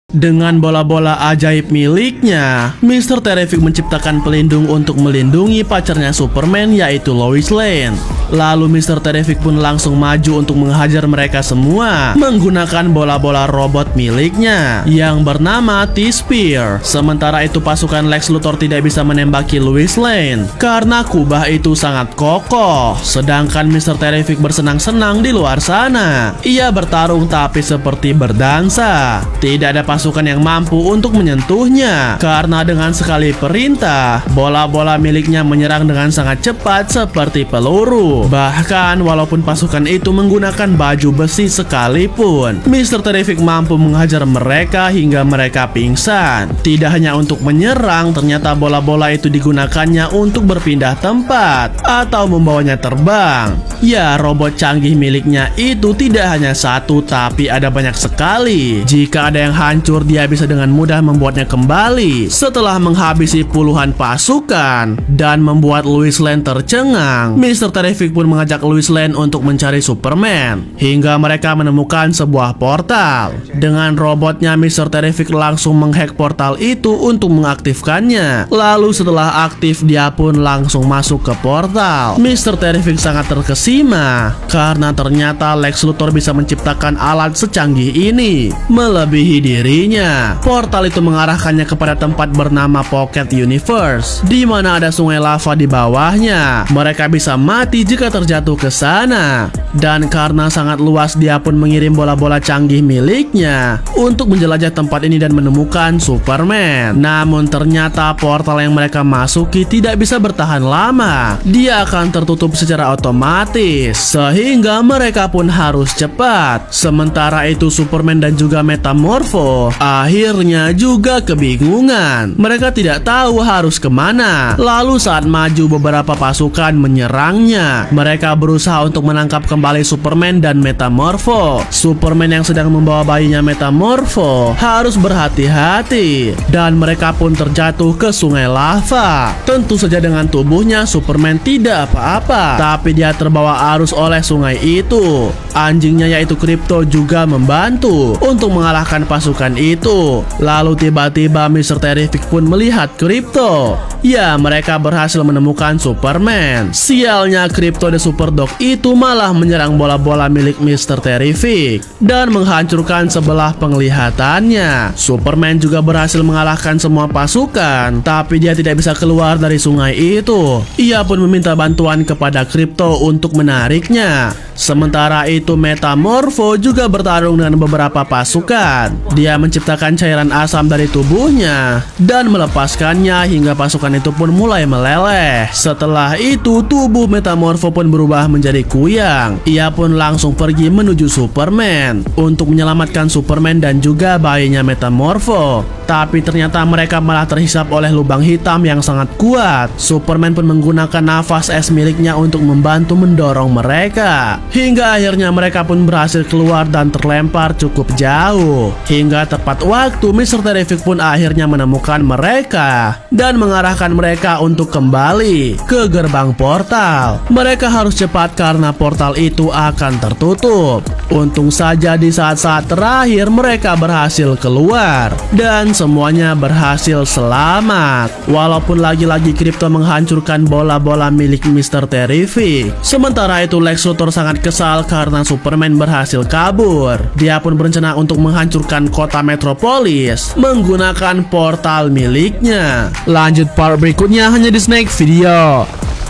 Dengan bola-bola ajaib miliknya, Mr. Terrific menciptakan pelindung untuk melindungi pacarnya Superman, yaitu Lois Lane. Lalu Mr. Terrific pun langsung maju untuk menghajar mereka semua menggunakan bola-bola robot miliknya yang bernama T-Spear. Sementara itu pasukan Lex Luthor tidak bisa menembaki Lois Lane karena kubah itu sangat kokoh. Sedangkan Mr. Terrific bersenang-senang di luar sana. Ia bertarung tapi seperti berdansa. Tidak ada pasukan yang mampu untuk menyentuhnya karena dengan sekali perintah, bola-bola miliknya menyerang dengan sangat cepat seperti peluru. Bahkan walaupun pasukan itu menggunakan baju besi sekalipun, Mr. Terrific mampu menghajar mereka hingga mereka pingsan. Tidak hanya untuk menyerang, ternyata bola-bola itu digunakannya untuk berpindah tempat atau membawanya terbang. Ya, robot canggih miliknya itu tidak hanya satu tapi ada banyak sekali. Jika ada yang hancur, dia bisa dengan mudah membuatnya kembali setelah menghabisi puluhan pasukan dan membuat Lois Lane tercengang. Mr. Terrific pun mengajak Lois Lane untuk mencari Superman hingga mereka menemukan sebuah portal. Dengan robotnya, Mr. Terrific langsung menghack portal itu untuk mengaktifkannya. Lalu setelah aktif, dia pun langsung masuk ke portal. Mr. Terrific sangat terkesima karena ternyata Lex Luthor bisa menciptakan alat secanggih ini melebihi dirinya. Portal itu mengarahkannya kepada tempat bernama Pocket Universe, di mana ada sungai lava di bawahnya. Mereka bisa mati jika terjatuh ke sana. Dan karena sangat luas, dia pun mengirim bola-bola canggih miliknya untuk menjelajah tempat ini dan menemukan Superman. Namun ternyata portal yang mereka masuki tidak bisa bertahan lama. Dia akan tertutup secara otomatis sehingga mereka pun harus cepat. Sementara itu Superman dan juga Metamorpho akhirnya juga kebingungan. Mereka tidak tahu harus kemana. Lalu saat maju, beberapa pasukan menyerangnya. Mereka berusaha untuk menangkap kembali Superman dan Metamorpho. Superman yang sedang membawa bayinya Metamorpho harus berhati-hati dan mereka pun terjatuh ke sungai lava. Tentu saja dengan tubuhnya Superman tidak apa-apa, tapi dia terbawa arus oleh sungai itu. Anjingnya yaitu Krypto juga membantu untuk mengalahkan pasukan itu. Lalu tiba-tiba Mr. Terrific pun melihat Krypto. Ya, mereka berhasil menemukan Superman. Sialnya, Krypto the Superdog itu malah menyerang bola-bola milik Mr. Terrific dan menghancurkan sebelah penglihatannya. Superman juga berhasil mengalahkan semua pasukan, tapi dia tidak bisa keluar dari sungai itu. Ia pun meminta bantuan kepada Krypto untuk menariknya. Sementara itu Metamorpho juga bertarung dengan beberapa pasukan. Dia menciptakan cairan asam dari tubuhnya dan melepaskannya hingga pasukan itu pun mulai meleleh. Setelah itu tubuh Metamorpho pun berubah menjadi kuyang. Ia pun langsung pergi menuju Superman untuk menyelamatkan Superman dan juga bayinya Metamorpho. Tapi ternyata mereka malah terhisap oleh lubang hitam yang sangat kuat. Superman pun menggunakan nafas es miliknya untuk membantu mendorong mereka. Hingga akhirnya mereka pun berhasil keluar dan terlempar cukup jauh. Hingga tepat waktu, Mr. Terrific pun akhirnya menemukan mereka dan mengarahkan mereka untuk kembali ke gerbang portal. Mereka harus cepat karena portal itu akan tertutup. Untung saja di saat-saat terakhir mereka berhasil keluar dan semuanya berhasil selamat. Walaupun lagi-lagi Krypto menghancurkan bola-bola milik Mr. Terrific. Sementara itu Lex Luthor sangat kesal karena Superman berhasil kabur. Dia pun berencana untuk menghancurkan kota Metropolis menggunakan portal miliknya. Lanjut part berikutnya hanya di Snake Video.